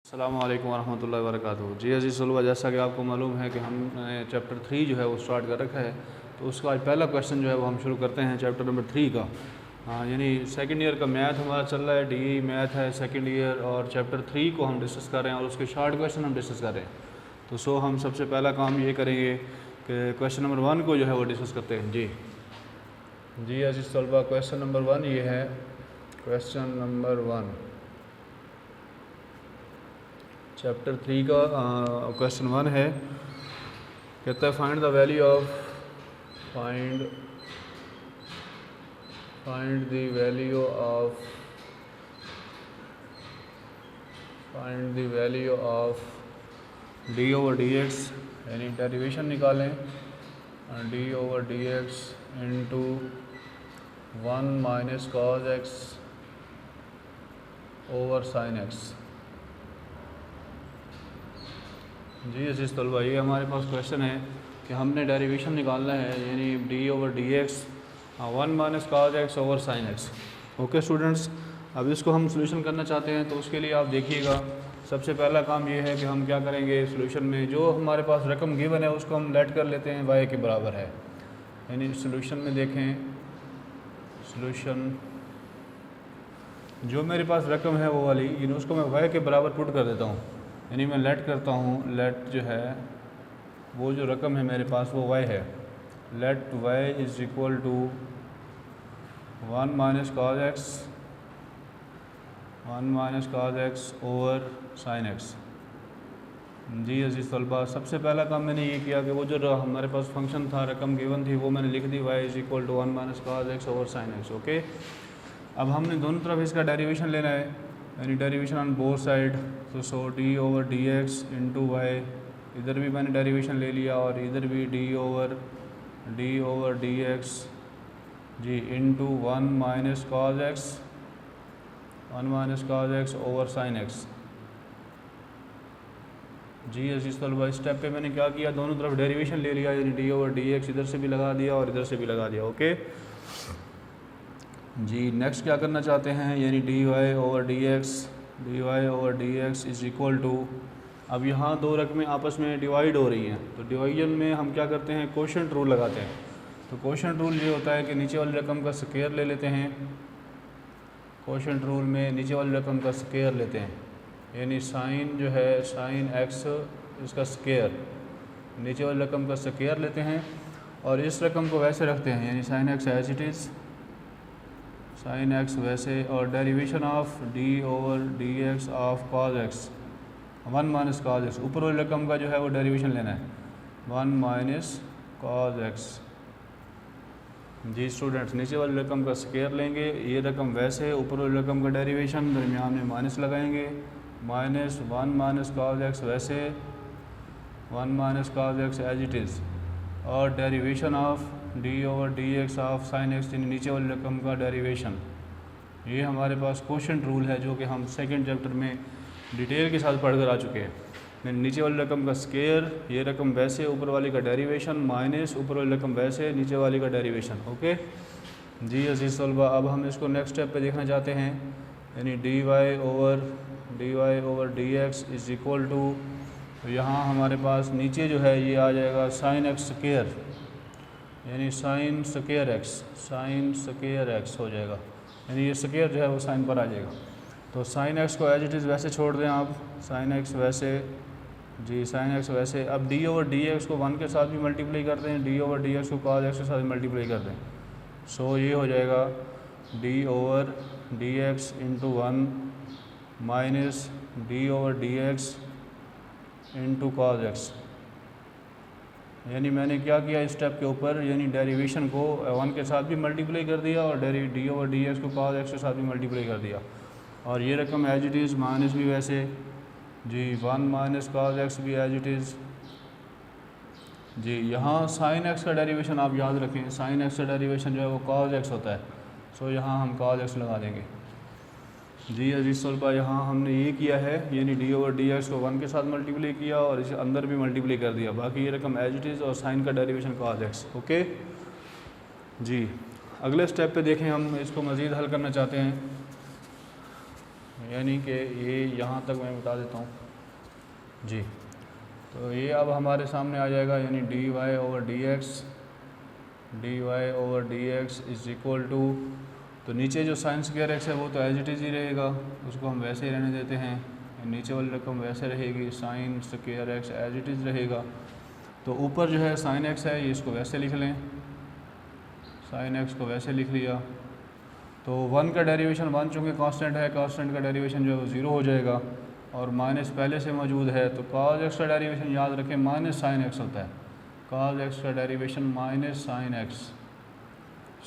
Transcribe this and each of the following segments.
अस्सलामु अलैकुम वरहमतुल्लाहि वबरकातुहू। जी अज़ीज़ तलबा, जैसा कि आपको मालूम है कि हमने चैप्टर 3 जो है वो स्टार्ट कर रखा है, तो उसका आज पहला क्वेश्चन जो है वो हम शुरू करते हैं चैप्टर नंबर 3 का। यानी सेकंड ईयर का मैथ हमारा चल रहा है, डी मैथ है सेकंड ईयर, और चैप्टर 3 को हम डिस्कस कर रहे हैं और उसके शॉर्ट क्वेश्चन हम डिस्कस कर रहे हैं। तो हम सबसे पहला काम ये करेंगे कि क्वेश्चन नंबर 1 को जो है वो डिस्कस करते हैं। जी अज़ीज़ तलबा, क्वेश्चन नंबर 1 ये है। क्वेश्चन नंबर 1 चैप्टर 3 का क्वेश्चन 1 है। कहता है find the value of find the value of D over D X, यानी डेरिवेशन निकालें D over D X into 1 minus cos X over sine X. जी अज़ीज़ तलबा, ये हमारे पास क्वेश्चन है कि हमने डेरिवेशन निकालना है, यानी D over D x 1 minus cos X over sine X. Okay students, अब इसको हम सोल्यूशन करना चाहते हैं, तो उसके लिए आप देखिएगा सबसे पहला काम ये है कि हम क्या करेंगे, सोल्यूशन में जो हमारे पास रकम गिवन है उसको हम लेट कर लेते हैं y के बराबर है। यानी सोल्यूशन में देखें, सोल्यूशन जो मेरे पास रकम है वो वाली, यानी उसको मैं y के बराबर पुट कर देता हूँ। यानी मैं लेट करता हूँ, लेट जो है वो जो रकम है मेरे पास वो y है। Let y is equal to 1 minus cos X over sine X. जी अज़ीज़ तलबा, सबसे पहला काम मैंने ये किया कि वो जो हमारे पास फंक्शन था, रकम गिवन थी, वो मैंने लिख दी y is equal to 1 minus cos X over sine X. Okay, अब हमने दोनों तरफ इसका डेरिवेशन लेना है, यानी डेरिवेशन ऑन बोथ साइड। तो D over D X into Y, इधर भी मैंने डेरिवेशन ले लिया और इधर भी डी ओवर डी एक्स जी into 1 minus cos X over sine X. जी अज़ीज़ तलबा, इस स्टेप पे मैंने क्या किया, दोनों तरफ डेरिवेशन ले लिया, यानी डी ओवर डी एक्स इधर से भी लगा दिया और इधर से भी लगा दिया। ओके जी, नेक्स्ट क्या करना चाहते हैं, यानी D Y over D X is equal to, अब यहाँ दो रकमें आपस में डिवाइड हो रही हैं, तो डिवाइजन में हम क्या करते हैं, कोशेंट रूल लगाते हैं। तो कोशेंट रूल ये होता है कि नीचे वाली रकम का स्क्वायर ले लेते हैं। कोशेंट रूल में नीचे वाली रकम का स्क्वायर लेते हैं, यानी साइन जो है साइन एक्स इसका स्क्वायर, नीचे वाली रकम का स्क्वायर लेते हैं और इस रकम को वैसे रखते हैं, यानी sine X as it is, sine X वैसे, और derivation of D over D X of cos X 1 minus cos X, ऊपर वाली रकम का जो है वो डेरिवेशन लेना है 1 माइनस कॉज एक्स। जी स्टूडेंट्स, नीचे वाली रकम का स्क्वायर लेंगे, ये रकम वैसे, ऊपर वाली रकम का डेरिवेशन, दरमियान में माइनस लगाएंगे, माइनस 1 माइनस कॉज एक्स वैसे, 1 minus cos X as it is, और derivation of D over D X of sine X, यानी नीचे वाली रकम का डेरिवेशन। ये हमारे पास कोशेंट रूल है जो कि हम सेकंड चैप्टर में डिटेल के साथ पढ़कर आ चुके हैं। नीचे वाली रकम का स्क्वायर, ये रकम वैसे, ऊपर वाली का डेरिवेशन, माइनस ऊपर वाली रकम वैसे, नीचे वाली का डेरिवेशन। ओके जी अज़ीज़ तलबा, अब हम इसको नेक्स्ट स्टेप पे देखना चाहते हैं, यानी D Y over D X is equal to, यहाँ हमारे पास नीचे जो है ये आ जाएगा साइन एक्स स्क्वायर, यानी साइन स्क्वायर एक्स हो जाएगा, यानी ये स्क्वायर जो है वो साइन पर आ जाएगा। तो साइन एक्स को एज इट इज़ वैसे छोड़ दें आप, साइन एक्स वैसे, जी साइन एक्स वैसे। अब डी ओवर डी एक्स को 1 के साथ भी मल्टीप्लाई कर दें, डी ओवर डी एक्स को कॉज एक्स के साथ मल्टीप्लाई कर दें, सो ये हो जाएगा D over D X into 1 minus D over D X into cos x. यानी मैंने क्या किया इस स्टेप के ऊपर, यानी डेरिवेशन को 1 के साथ भी मल्टीप्लाई कर दिया और डी ओवर डी एक्स को कॉज एक्स के साथ भी मल्टीप्लाई कर दिया, और ये रकम एज इट इज़, माइनस भी वैसे, जी 1 माइनस कॉज एक्स भी एज इट इज़। जी यहाँ साइन एक्स का डेरिवेशन आप याद रखें, साइन एक्स का डेरिवेशन जो है वो कॉज एक्स होता है, सो यहाँ हम कॉज एक्स लगा देंगे। जी अज़ीज़ तलबा, यहाँ हमने ये किया है, यानी डी ओवर डी एक्स को 1 के साथ मल्टीप्लाई किया और इसे अंदर भी मल्टीप्लाई कर दिया, बाकी ये रकम एज इट इज़ और साइन का डेरिवेशन कॉज एक्स। ओके जी, अगले स्टेप पे देखें, हम इसको मज़ीद हल करना चाहते हैं। यानी कि ये यहाँ तक मैं बता देता हूँ जी। तो ये अब हमारे सामने आ जाएगा, यानी D Y over D X is equal to, तो नीचे जो साइन स्क्वायर एक्स है वो तो एज इट इज़ ही रहेगा, उसको हम वैसे ही रहने देते हैं। नीचे वाली रकम वैसे रहेगी, sine square X as it is रहेगा। तो ऊपर जो है साइन एक्स है, ये इसको वैसे लिख लें, साइन एक्स को वैसे लिख लिया। तो 1 का डेरिवेशन 1 चूँकि कांस्टेंट है, कांस्टेंट का डेरिवेशन जो है वो 0 हो जाएगा, और माइनस पहले से मौजूद है, तो cos x का डेरिवेशन याद रखें माइनस साइन एक्स होता है, cos x का डेरिवेशन माइनस साइन एक्स।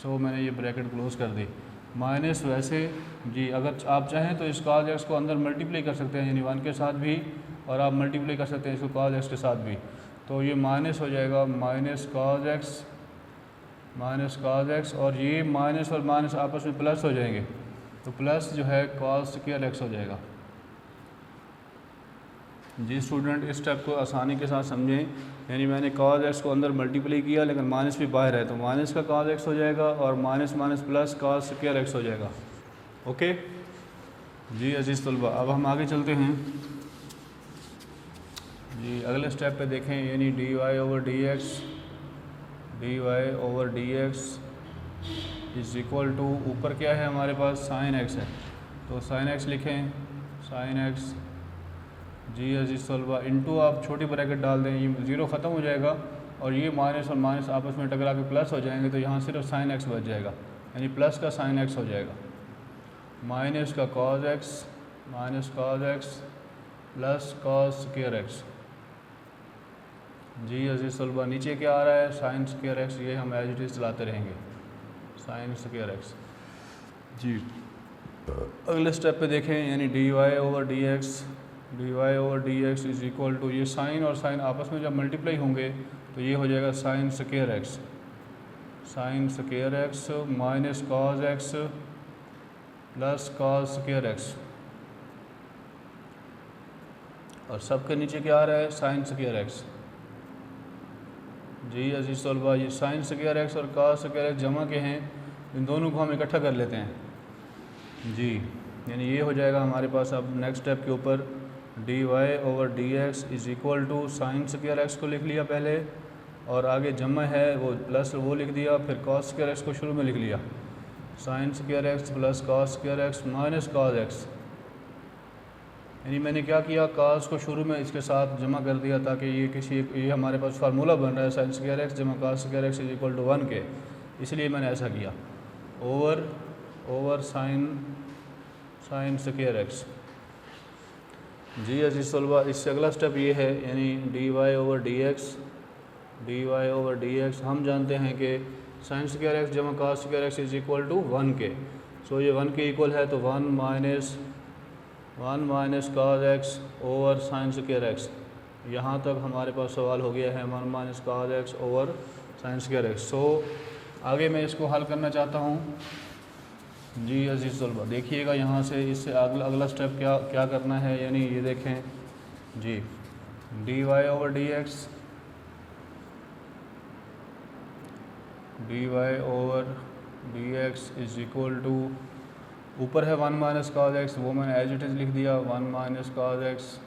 सो मैंने ये ब्रैकेट क्लोज कर दी। माइनस वैसे जी, अगर आप चाहें तो इस cos x को अंदर मल्टीप्लाई कर सकते हैं, यानी 1 के साथ भी, और आप मल्टीप्लाई कर सकते हैं इसको cos x के साथ भी। तो ये माइनस हो जाएगा माइनस cos x, और ये माइनस और माइनस आपस में प्लस हो जाएंगे, तो प्लस जो है cos स्क्वायर x हो जाएगा। जी स्टूडेंट, इस स्टेप को आसानी के साथ समझें, यानी मैंने cos x को अंदर मल्टीप्लाई किया लेकिन माइनस भी बाहर है, तो माइनस का cos x हो जाएगा और minus minus plus cos square x हो जाएगा। ओके जी अजीज़ तलबा, अब हम आगे चलते हैं जी। अगले स्टेप पे देखें, यानी D Y over D X is equal to, ऊपर क्या है हमारे पास साइन एक्स है, तो साइन एक्स लिखें, साइन एक्स जी अजीज़ तलबा इंटू, आप छोटी ब्रैकेट डाल दें, ये 0 ख़त्म हो जाएगा और ये माइनस और माइनस आपस में टकरा के प्लस हो जाएंगे, तो यहाँ सिर्फ साइन एक्स बच जाएगा, यानी प्लस का साइन एक्स हो जाएगा, माइनस का cos x plus cos square X. जी अजीज़ तलबा नीचे क्या आ रहा है, साइन स्क्वायर एक्स, ये हम एज इट इज़ चलाते रहेंगे, साइन स्क्वायर एक्स जी। अगले स्टेप पे देखें, यानी D Y over D X is equal to, ये साइन और साइन आपस में जब मल्टीप्लाई होंगे तो ये हो जाएगा sine square X minus cos x plus cos square X, और सबके नीचे क्या आ रहा है, साइन स्क्वायर एक्स। जी अजीज़ तलबा, ये साइन स्क्वायर एक्स और cos स्क्वायर एक्स जमा के हैं, इन दोनों को हम इकट्ठा कर लेते हैं जी, यानी ये हो जाएगा हमारे पास। अब नेक्स्ट स्टेप के ऊपर D Y over D X is equal to, sine square X को लिख लिया पहले, और आगे जमा है वो प्लस वो लिख दिया, फिर cos स्क्वायर एक्स को शुरू में लिख लिया, sign square X plus cos square X minus cos x. यानी मैंने क्या किया, cos को शुरू में इसके साथ जमा कर दिया ताकि ये हमारे पास फार्मूला बन रहा है साइन स्क्वायर एक्स जमा cos square X is equal to 1 के, इसलिए मैंने ऐसा किया, ओवर साइन स्क्वायर एक्स। जी अजीज़ तलबा, इससे अगला स्टेप ये है, यानी D Y over D X हम जानते हैं कि साइन स्क्वायर एक्स जमा cos square X is equal to 1 के। सो ये 1 के इक्वल है, तो 1 minus cos X over sine square X. यहाँ तक हमारे पास सवाल हो गया है 1 minus cos X over sine square X. So आगे मैं इसको हल करना चाहता हूँ जी अजीज़ तलबा, देखिएगा यहाँ से, इससे अगला स्टेप क्या करना है, यानी ये देखें जी, D Y over D X is equal to, ऊपर है 1 माइनस cos एक्स, वो मैंने एज इट इज़ लिख दिया 1 माइनस cos एक्स,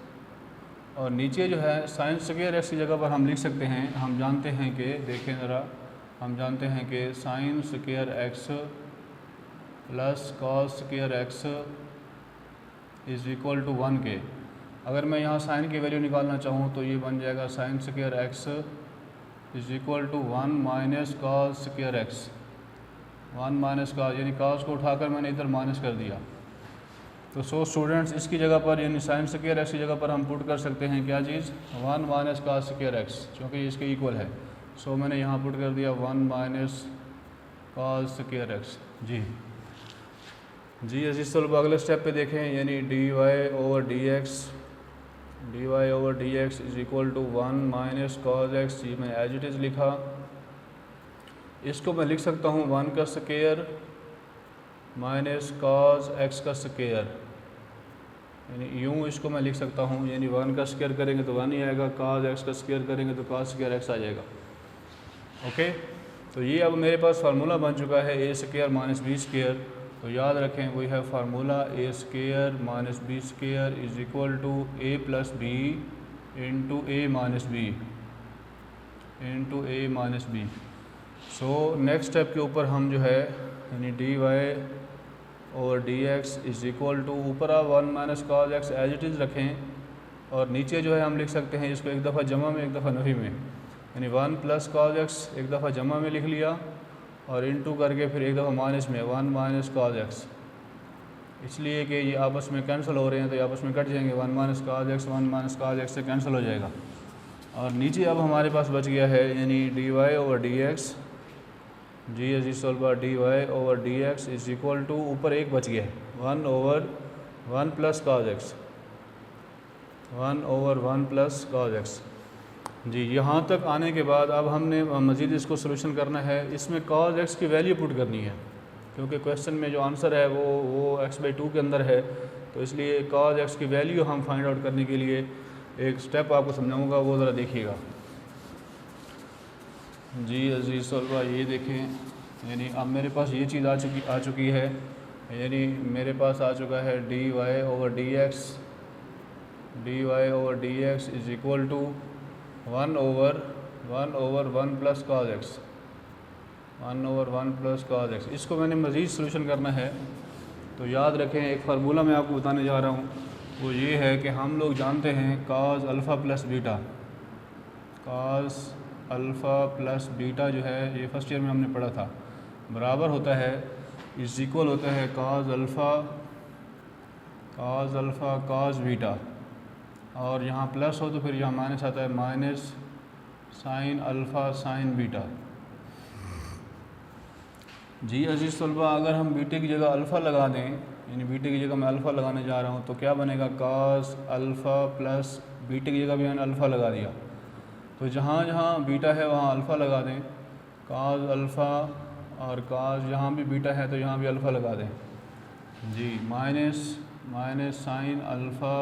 और नीचे जो है साइन स्क्वायर एक्स की जगह पर हम लिख सकते हैं, हम जानते हैं कि देखें ज़रा, हम जानते हैं कि sine square X plus cos square X is equal to 1 के। अगर मैं यहाँ साइन की वैल्यू निकालना चाहूँ तो ये बन जाएगा sine square X is equal to 1 minus cos square X, 1 minus cos, यानी cos को उठाकर मैंने इधर माइनस कर दिया। तो सो स्टूडेंट्स, इसकी जगह पर यानी साइन स्क्वायर एक्स की जगह पर हम पुट कर सकते हैं क्या चीज़, 1 माइनस cos स्क्वायर एक्स, क्योंकि इसके इक्वल है। सो मैंने यहाँ पुट कर दिया 1 माइनस cos स्क्वायर एक्स जी अजीज़ तलबा, अगले स्टेप पे देखें, यानी D Y over D X is equal to 1 minus cos X, ये मैंने एज इट इज़ लिखा। इसको मैं लिख सकता हूँ 1 का स्क्वायर माइनस cos एक्स का स्क्वायर, यानी यूँ इसको मैं लिख सकता हूँ, यानी 1 का स्क्वायर करेंगे तो 1 ही आएगा, cos एक्स का स्क्वायर करेंगे तो cos स्क्वायर एक्स आ जाएगा। ओके, तो ये अब मेरे पास फार्मूला बन चुका है a square minus b square. तो याद रखें वही है formula A square minus B square is equal to A plus B into A minus B into A minus B. So next step के ऊपर हम जो है यानी डी वाई और D X is equal to ऊपर आप 1 minus cos X as it is रखें और नीचे जो है हम लिख सकते हैं इसको एक दफ़ा जमा में एक दफ़ा नफी में, यानी 1 प्लस कॉस एक्स एक दफ़ा जमा में लिख लिया और इनटू करके फिर एक दफ़ा माइनस में 1 माइनस कॉस एक्स, इसलिए कि ये आपस में कैंसिल हो रहे हैं तो ये आपस में कट जाएंगे। 1 minus cos X 1 minus cos x से कैंसिल हो जाएगा और नीचे अब हमारे पास बच गया है यानी D Y over D X जी इज इक्वल बार D Y over D X is equal to ऊपर एक बच गया है 1 over 1 plus cos X 1 over 1 plus cos X जी। यहाँ तक आने के बाद अब हमने मज़ीद इसको सोल्यूशन करना है। इसमें कॉस एक्स की वैल्यू पुट करनी है क्योंकि क्वेश्चन में जो आंसर है वो x/2 के अंदर है, तो इसलिए कॉस एक्स की वैल्यू हम फाइंड आउट करने के लिए एक स्टेप आपको समझाऊंगा, वो ज़रा देखिएगा जी। अजीज़ तलबा ये देखें यानी अब मेरे पास ये चीज़ आ चुकी है, यानी मेरे पास आ चुका है D Y over D X is equal to 1 over 1 plus cos X 1 over 1 plus cos X. इसको मैंने मज़ीद सोल्यूशन करना है तो याद रखें एक फार्मूला मैं आपको बताने जा रहा हूँ, वो ये है कि हम लोग जानते हैं cos alpha plus beta, cos alpha plus beta जो है ये फर्स्ट ईयर में हमने पढ़ा था, बराबर होता है इज़ इक्वल होता है कॉस अल्फ़ा कॉस बीटा, और यहाँ प्लस हो तो फिर यहाँ माइनस आता है minus sine alpha sine beta जी। अजीज़ तलबा अगर हम बीटे की जगह अल्फ़ा लगा दें, यानी बीटे की जगह मैं अल्फ़ा लगाने जा रहा हूँ तो क्या बनेगा कॉस अल्फ़ा प्लस बीटे की जगह भी मैंने अल्फ़ा लगा दिया, तो जहाँ जहाँ बीटा है वहाँ अल्फ़ा लगा दें, कॉस अल्फ़ा और कॉस यहाँ भी बीटा है तो यहाँ भी अल्फ़ा लगा दें जी। माइनस साइन अल्फ़ा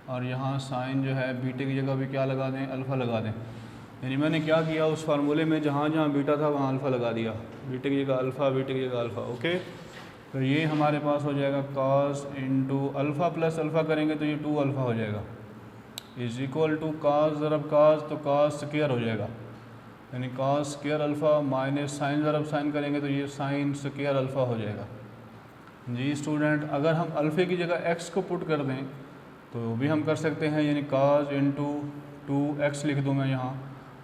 और यहाँ साइन जो है बीटे की जगह भी क्या लगा दें अल्फ़ा लगा दें, यानी मैंने क्या किया उस फार्मूले में जहाँ जहाँ बीटा था वहाँ अल्फ़ा लगा दिया, बीटे की जगह अल्फ़ा बीटे की जगह अल्फ़ा। ओके, तो ये हमारे पास हो जाएगा cos into alpha plus alpha करेंगे तो ये 2 अल्फ़ा हो जाएगा इज़ इक्वल टू कॉस ज़रब कॉस तो कॉस स्क्वायर हो जाएगा, यानी cos square alpha minus sine ज़रब साइन करेंगे तो ये साइन स्क्वायर अल्फ़ा हो जाएगा जी। स्टूडेंट अगर हम अल्फ़े की जगह x को पुट कर दें तो वो भी हम कर सकते हैं, यानी कॉस इंटू 2x लिख दूँ मैं, यहाँ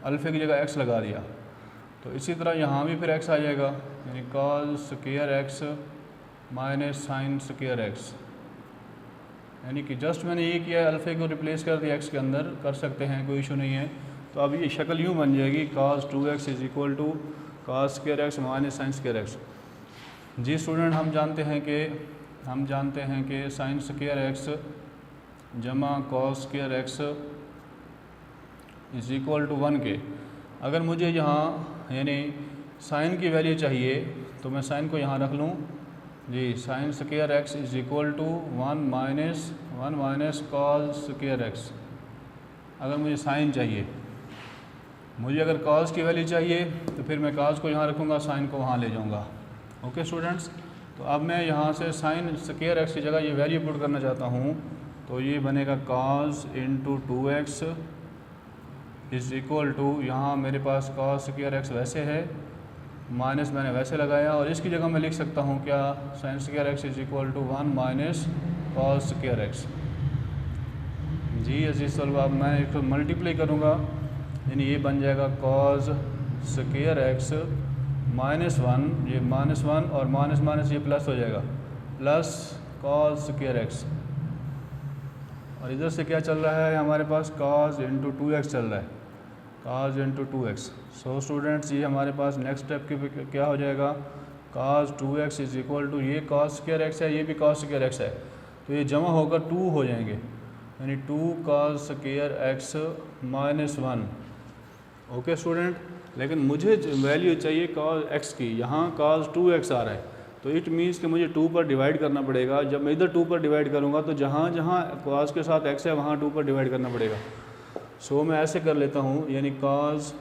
अल्फ़े की जगह x लगा दिया, तो इसी तरह यहाँ भी फिर x आ जाएगा, यानी cos square x minus sine square x, यानी कि जस्ट मैंने ये किया अल्फ़े को रिप्लेस कर दिया x के अंदर, कर सकते हैं कोई इशू नहीं है। तो अब ये शक्ल यूँ बन जाएगी cos 2x is equal to cos square x minus sine square x जी। स्टूडेंट हम जानते हैं कि साइन स्क्वायर x जमा cos square x is equal to 1 के, अगर मुझे यहाँ यानी साइन की वैल्यू चाहिए तो मैं साइन को यहाँ रख लूँ जी। Sine square x is equal to 1 minus cos square x, अगर मुझे साइन चाहिए, मुझे अगर कॉस की वैल्यू चाहिए तो फिर मैं कॉस को यहाँ रखूँगा, साइन को वहाँ ले जाऊँगा। ओके स्टूडेंट्स, तो अब मैं यहाँ से साइन स्क्वायर x की जगह ये वैल्यू पुट करना चाहता हूँ, तो ये बनेगा cos into 2x is equal to, यहाँ मेरे पास कॉस स्क्वायर x वैसे है, माइनस मैंने वैसे लगाया और इसकी जगह मैं लिख सकता हूँ क्या, sine square x is equal to 1 minus cos square x जी। अजीज़ तलबा मैं इसको मल्टीप्लाई करूँगा, यानी ये बन जाएगा कॉस स्क्वायर x माइनस 1, ये माइनस 1 और माइनस माइनस ये प्लस हो जाएगा, प्लस कॉस स्क्वायर x, और इधर से क्या चल रहा है हमारे पास cos इंटू 2x चल रहा है, cos into 2x। So students ये हमारे पास नेक्स्ट स्टेप की क्या हो जाएगा, cos 2x is equal to, ये cos स्क्वायर x है, ये भी cos स्क्वायर x है, तो ये जमा होकर 2 हो जाएंगे, यानी 2 cos square x minus 1। Okay student, लेकिन मुझे वैल्यू चाहिए cos x की, यहाँ cos 2x आ रहा है, तो इट मीन्स कि मुझे 2 पर डिवाइड करना पड़ेगा। जब मैं इधर 2 पर डिवाइड करूँगा तो जहाँ जहाँ cos के साथ x है वहाँ 2 पर डिवाइड करना पड़ेगा। सो मैं ऐसे कर लेता हूँ, यानी cos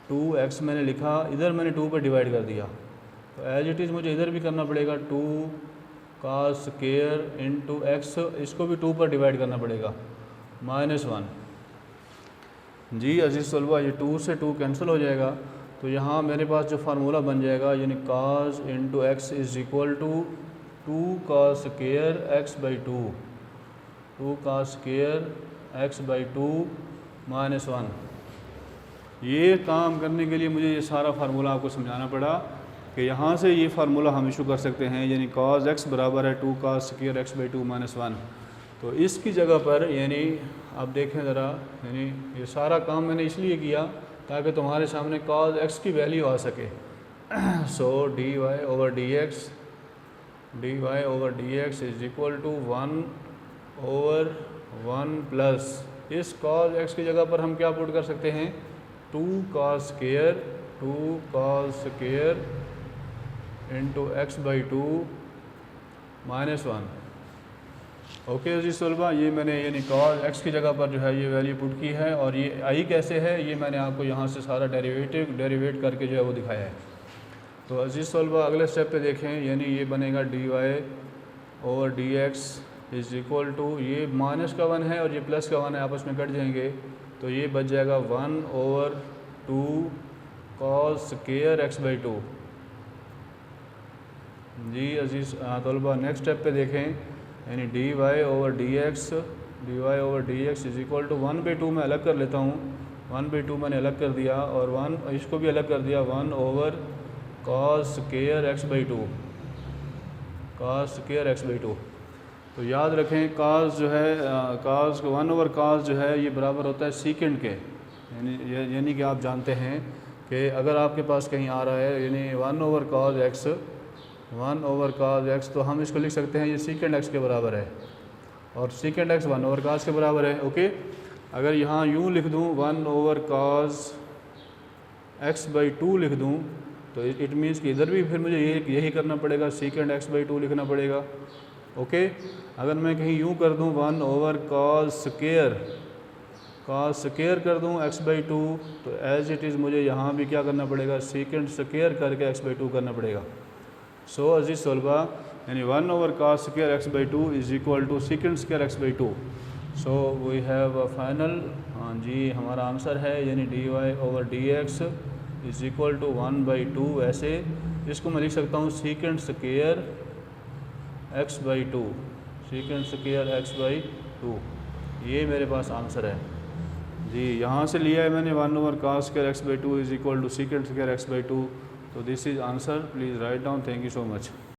2x मैंने लिखा, इधर मैंने 2 पर डिवाइड कर दिया, तो एज इट इज़ मुझे इधर भी करना पड़ेगा 2 cos स्केयर इंटू एक्स, इसको भी 2 पर डिवाइड करना पड़ेगा -1। जी अजीज़ तलबा, ये 2 से 2 कैंसिल हो जाएगा, तो यहाँ मेरे पास जो फार्मूला बन जाएगा यानी cos into X is equal to 2 cos square X by 2, 2 cos square X by 2 -1। ये काम करने के लिए मुझे ये सारा फार्मूला आपको समझाना पड़ा कि यहाँ से ये फार्मूला हम इशू कर सकते हैं, यानी cos x बराबर है 2 cos स्केयर एक्स बाई 2 -1। तो इसकी जगह पर यानी आप देखें ज़रा, यानी ये सारा काम मैंने इसलिए किया ताकि तुम्हारे सामने cos x की वैल्यू आ सके। So dy over D X is equal to 1/1 plus इस cos x की जगह पर हम क्या पुट कर सकते हैं, 2 cos square into x by 2 -1। Okay जी तलबा, ये मैंने यानी cos x की जगह पर जो है ये वैल्यू पुट की है, और ये आई कैसे है ये मैंने आपको यहाँ से सारा डेरिवेट करके जो है वो दिखाया है। तो अजीज़ तलबा अगले स्टेप पे देखें, यानी ये बनेगा dy over D X is equal to, ये माइनस का 1 है और ये प्लस का 1 है, आपस में कट जाएंगे, तो ये बच जाएगा 1/2 cos स्केयर एक्स बाई 2। जी अजीज़ तलबा नेक्स्ट स्टेप पे देखें, यानी dy over D X is equal to 1/2 मैं अलग कर लेता हूँ, 1/2 मैंने अलग कर दिया और 1 इसको भी अलग कर दिया, 1 cos स्केयर एक्स बाई 2, तो याद रखें cos जो है cos 1/cos जो है ये बराबर होता है सीकेंड के, यानी कि आप जानते हैं कि अगर आपके पास कहीं आ रहा है यानी 1/cos x, तो हम इसको लिख सकते हैं ये सीकेंड x के बराबर है, और सीकेंड x 1/cos के बराबर है। ओके, अगर यहाँ यूँ लिख दूँ 1/cos x बाई 2 लिख दूँ, तो इट मीन्स कि इधर भी फिर मुझे यही करना पड़ेगा, सीकेंड x बाई 2 लिखना पड़ेगा। ओके, अगर मैं कहीं यूँ कर दूँ 1/cos स्केयर कर दूँ x बाई 2, तो एज इट इज़ मुझे यहाँ भी क्या करना पड़ेगा, सीकेंड स्केयर करके x बाई 2 करना पड़ेगा। सो अजीज़ तलबा, यानी 1/cos square X by 2 is equal to secant square X by 2। So we have a final, हाँ जी हमारा आंसर है यानी dy over D X is equal to 1/2, ऐसे इसको मैं लिख सकता हूँ सीकेंड स्केयर एक्स बाई 2, ये मेरे पास आंसर है जी। यहाँ से लिया है मैंने 1/cos square X by 2 is equal to secant square X by 2, तो this is answer, please write down. Thank you so much.